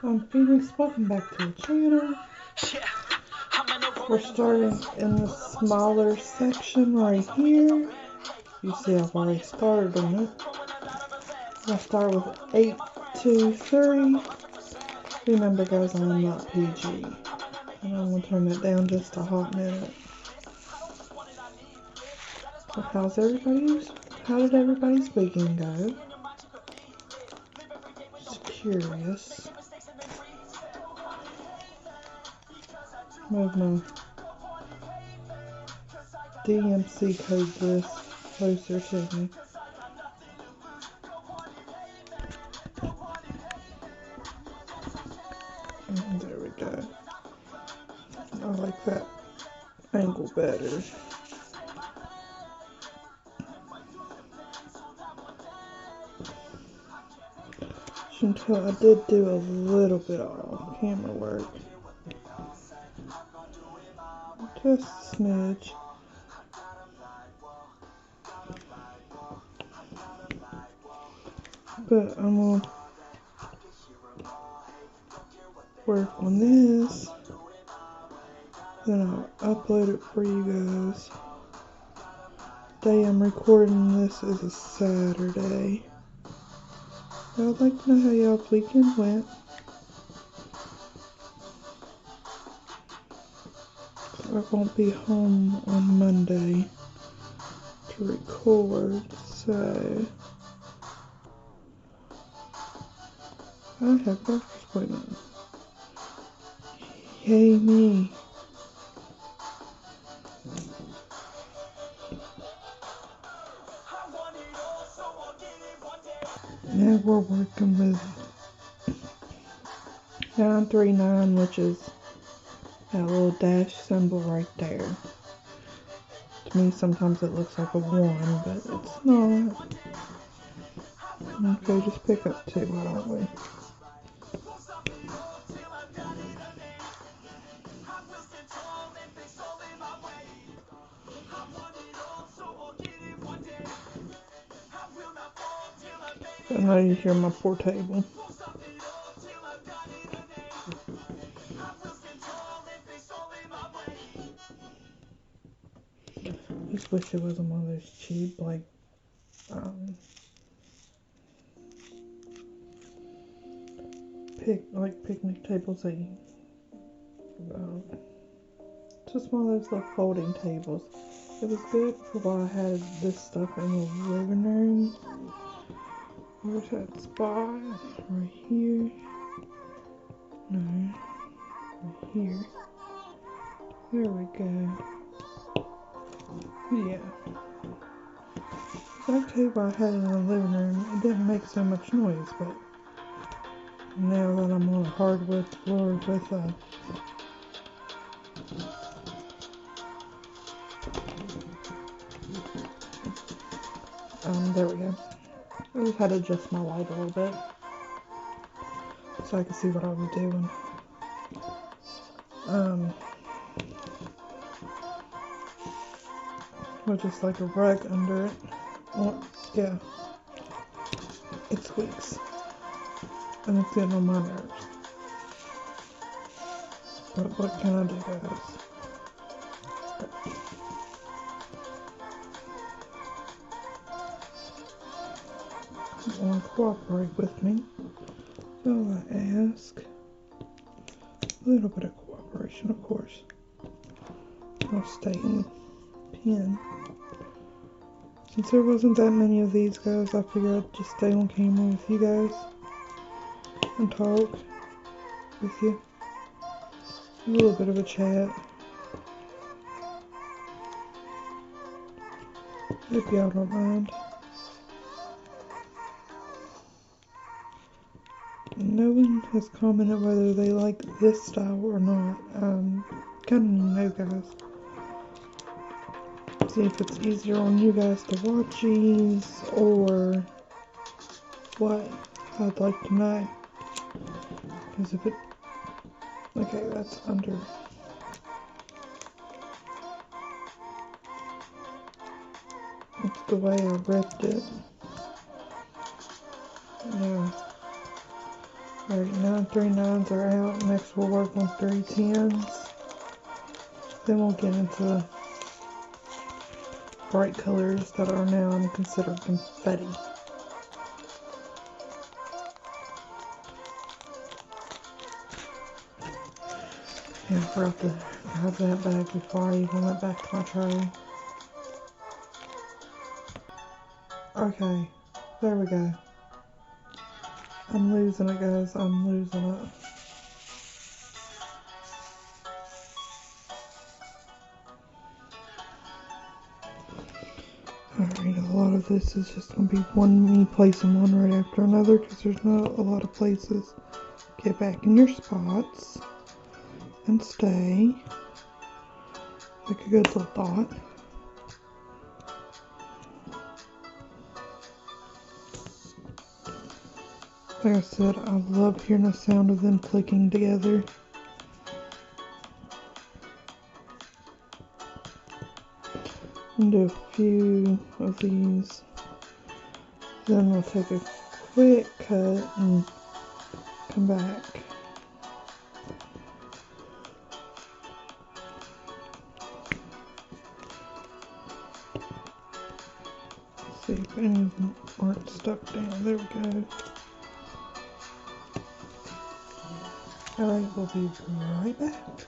I'm Phoenix, welcome back to the channel. We're starting in the smaller section right here. You see I've already started on it. I'll start with 823. Remember guys, I'm not PG. And I'm going to turn that down just a hot minute. So how did everybody's weekend go? Just curious. Move my DMC code list closer to me. And there we go. I like that angle better. Until I did do a little bit of camera work. Just a smidge. But I'm going to work on this. Then I'll upload it for you guys. Day I'm recording this is a Saturday. I'd like to know how y'all's weekend went. I won't be home on Monday to record, so I have a doctor's appointment. Yay me. Now we're working with 939, which is that little dash symbol right there. To me, sometimes it looks like a 1, but it's not. Okay, just pick up 2, why don't we? I know you hear my poor table. Just wish it wasn't one of those cheap, like, picnic tables that you, just one of those little folding tables. It was good for while I had this stuff in the living room. Where's that spot? Right here. No. Right here. There we go. Yeah. That table I had in the living room, it didn't make so much noise, but now that I'm on a hardwood floor with there we go. I just had to adjust my light a little bit so I could see what I was doing. With just like a rug under it. Well, yeah. It squeaks. And it's getting on my nerves. But what can I do, guys? You want to cooperate with me? So I ask. A little bit of cooperation, of course. I'll stay in the pen. Since there wasn't that many of these guys, I figured I'd just stay on camera with you guys and talk with you. A little bit of a chat. If y'all don't mind. No one has commented whether they like this style or not. Kind of know, guys. See if it's easier on you guys to watch these or what. I'd like to know. Because if it... Okay, that's under... It's the way I ripped it. Yeah. Alright, 9 3/9s are out. Next we'll work on 3 10s. Then we'll get into bright colors that are now considered confetti. Yeah, I forgot to grab that bag before I even went back to my tray. Okay, there we go. I'm losing it, guys. I'm losing it. Alright, a lot of this is just going to be me placing one right after another because there's not a lot of places. Get back in your spots and stay. Like a good little thought. Like I said, I love hearing the sound of them clicking together. And do a few of these. Then we'll take a quick cut and come back. See if any of them aren't stuck down. There we go. Alright, we'll be right back.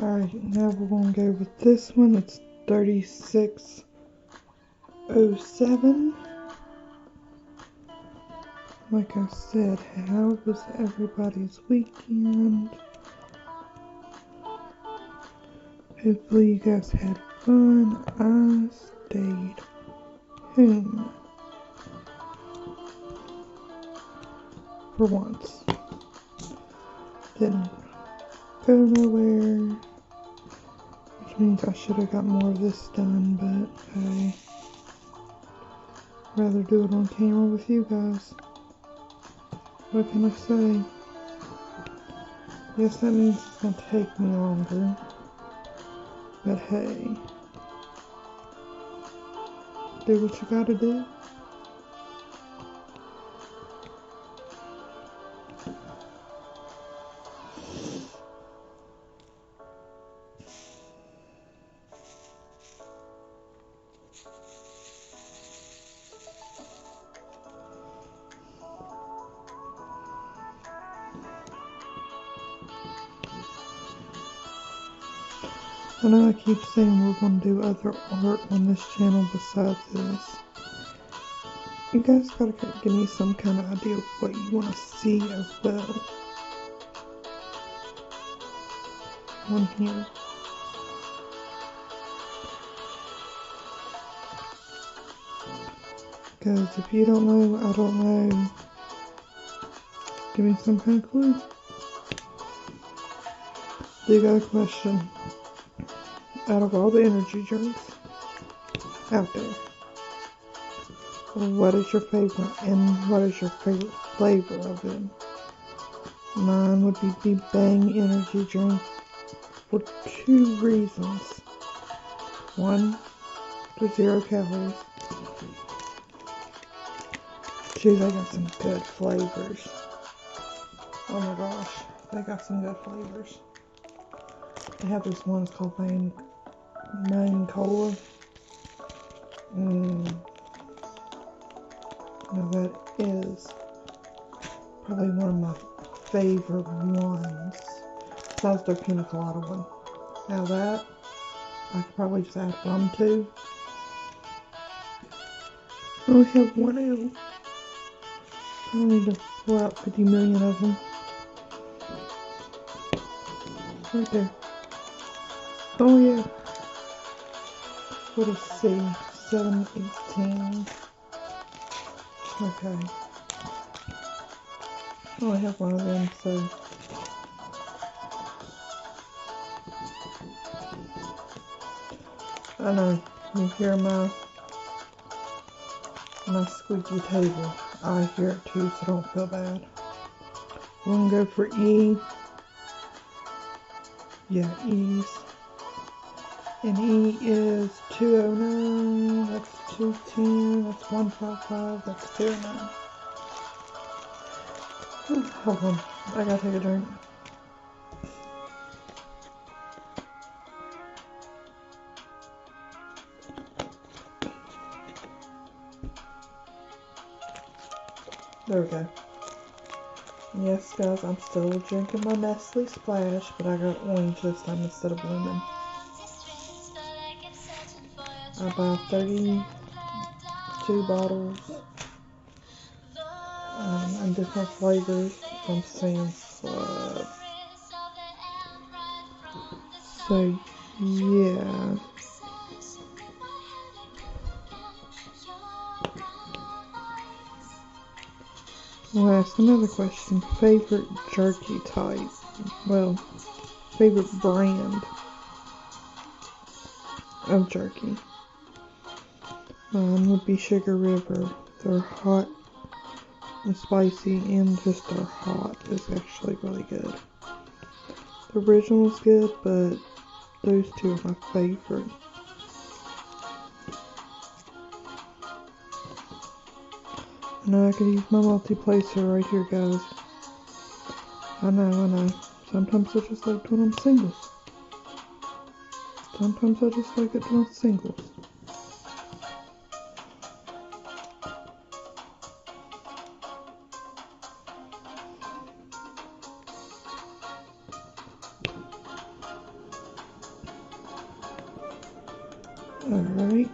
Alright, now we're going to go with this one. It's 3607. Like I said, how was everybody's weekend? Hopefully you guys had fun. I stayed home. For once. Didn't go nowhere. Which means I should have got more of this done, but hey. I'd rather do it on camera with you guys. What can I say? Yes, that means it's going to take me longer. But hey. Do what you gotta do. I know I keep saying we're going to do other art on this channel besides this. You guys gotta give me some kind of idea of what you want to see as well. On here. Because if you don't know, I don't know. Give me some kind of clue. Do you got a question? Out of all the energy drinks out there, what is your favorite and what is your favorite flavor of them? Mine would be Big Bang energy drink for 2 reasons. 1, they're 0 calories. 2, they got some good flavors. Oh my gosh, they got some good flavors. They have this one, it's called Main Cola. Now that is probably one of my favorite ones. Besides their pina colada one. Now that, I could probably just add rum to. I only have 1 out. I don't need to pour out 50 million of them. Right there. Oh yeah. What is C? 718. Okay. I only have 1 of them, so. I know. You hear my squeaky table. I hear it too, so don't feel bad. We're gonna go for E. Yeah, E's. And E is 209, that's 210, that's 155, that's 209. Hold on, I gotta take a drink. There we go. Yes, guys, I'm still drinking my Nestle Splash, but I got orange this time instead of lemon. I buy 32 bottles and different flavors from Sam's Club. So, yeah. I'll ask another question. Favorite jerky type? Well, favorite brand of jerky? Mine would be Sugar River. They're hot and spicy, and just their hot is actually really good. The original is good, but those two are my favorite. I know I could use my multi-placer right here, guys. I know. Sometimes I just like doing them singles. Sometimes I just like it doing singles. Alright.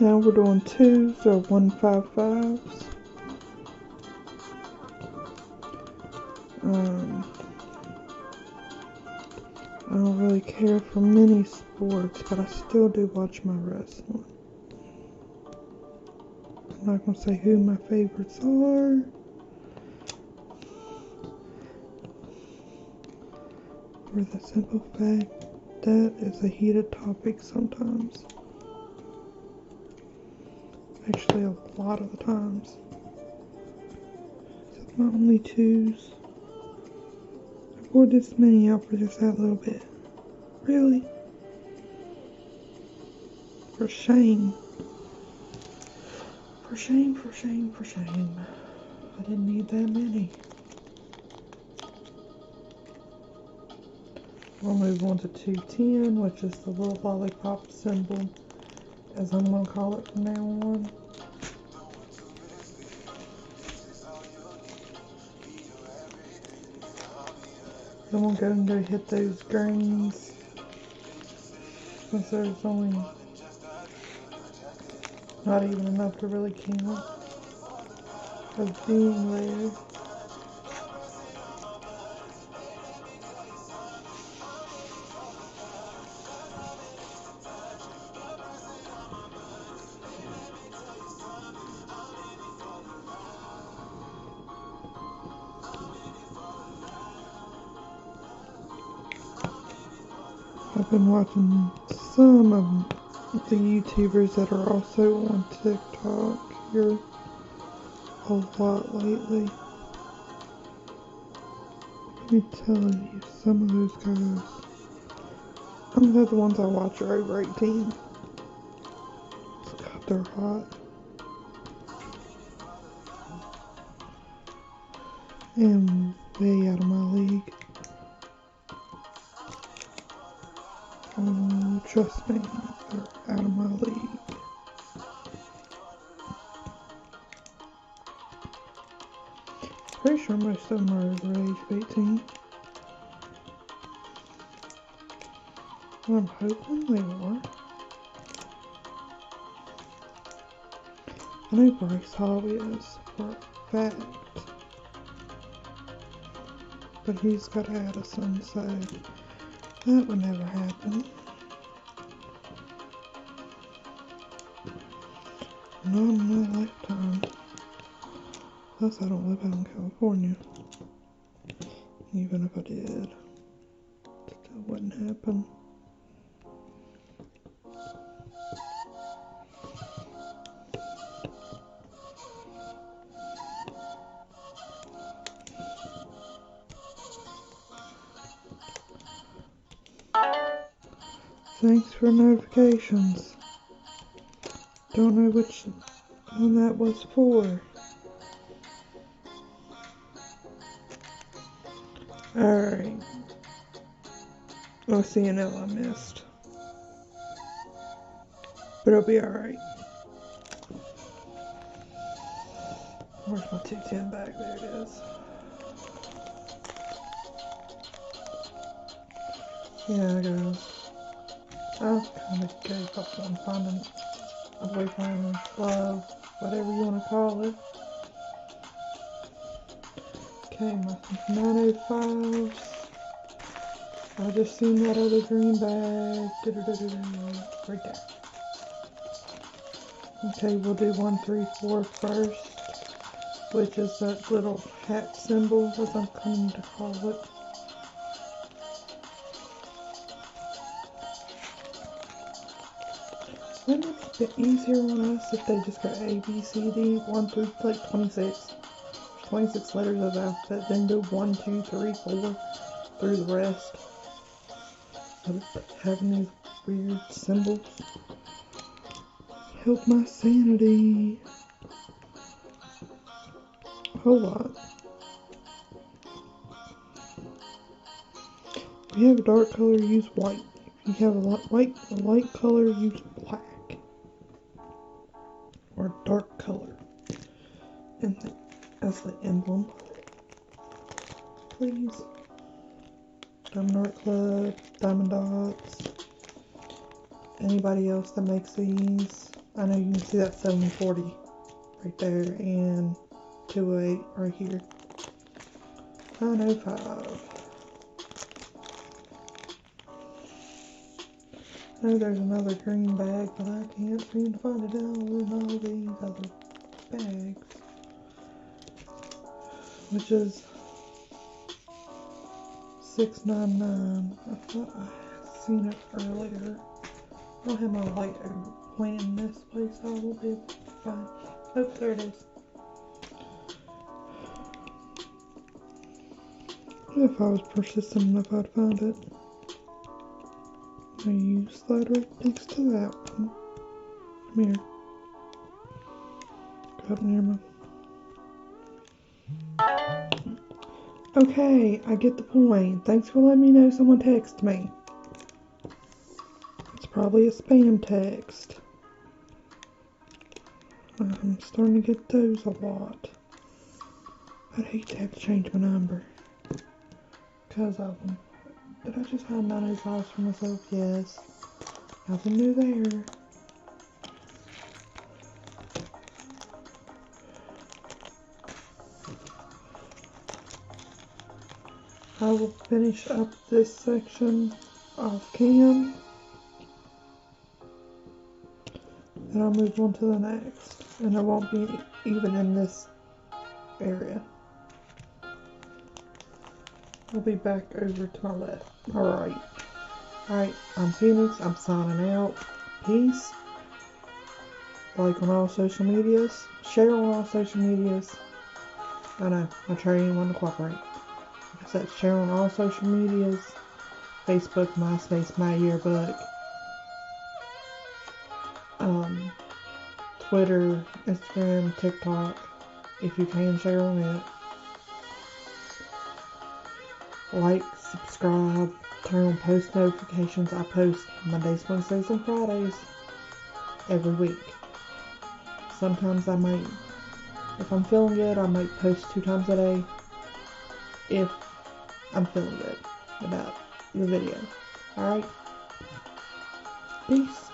Now we're doing 2s or 155s. I don't really care for many sports, but I still do watch my wrestling. I'm not going to say who my favorites are. For the simple fact that is a heated topic sometimes. Actually, a lot of the times. It's not only 2s. I poured this many out for just that little bit. Really? For shame. For shame. I didn't need that many. We'll move on to 210, which is the little lollipop symbol, as I'm going to call it from now on. Then we'll go and hit those greens, since there's only not even enough to really count as being there. I've been watching some of the YouTubers that are also on TikTok here a lot lately. Let me tell you, some of those guys, I'm glad the ones I watch are over 18. God, they're hot. And way out of my league. Oh, trust me, they're out of my league. Pretty sure most of them are over the age of 18. I'm hoping they are. I know Bryce Hall is for a fact. But he's got Addison, so that would never happen. Not in my lifetime. Plus, I don't live out in California. Even if I did, it still wouldn't happen. Thanks for notifications. Don't know which one that was for. Alright. I'll see an L I missed. But it'll be alright. Where's my 210 bag? There it is. Yeah, guys. I kind of gave up on finding a boyfriend, love, whatever you want to call it. Okay, my 905s. I just seen that other green bag. Right there. Okay, we'll do 134 first, which is that little hat symbol, as I'm coming to call it. Wouldn't it make it easier on us if they just got A, B, C, D, 1 through like 26? 26 letters of the alphabet, then go 1, 2, 3, 4 through the rest. Having these weird symbols. Help my sanity. A whole lot. If you have a dark color, use white. If you have a light color, use black. Or dark color. And as the emblem. Please. Diamond Art Club, Diamond Dots. Anybody else that makes these? I know you can see that 7040 right there and 208 right here. 905. I know there's another green bag, but I can't seem to find it out in all these other bags. Which is 699. I thought I had seen it earlier. I don't have my light pointing this way, so I won't be able to find. Oh, there it is. If I was persistent enough, I'd find it. Now you slide right next to that one. Come here. Got near my. Okay, I get the point. Thanks for letting me know someone texted me. It's probably a spam text. I'm starting to get those a lot. I'd hate to have to change my number because of them. Did I just hide 905s for myself? Yes. Nothing new there. I will finish up this section off cam. And I'll move on to the next. And I won't be even in this area. I'll be back over to my left. Alright. Alright, I'm Phoenix. I'm signing out. Peace. Like on all social medias. Share on all social medias. I know, I try anyone to cooperate. Like I said, share on all social medias. Facebook, MySpace, My Yearbook. Twitter, Instagram, TikTok. If you can, share on it. Like, subscribe, turn on post notifications. I post Mondays, Wednesdays, and Fridays every week. Sometimes I might, if I'm feeling good, I might post 2 times a day if I'm feeling good about the video. Alright? Peace.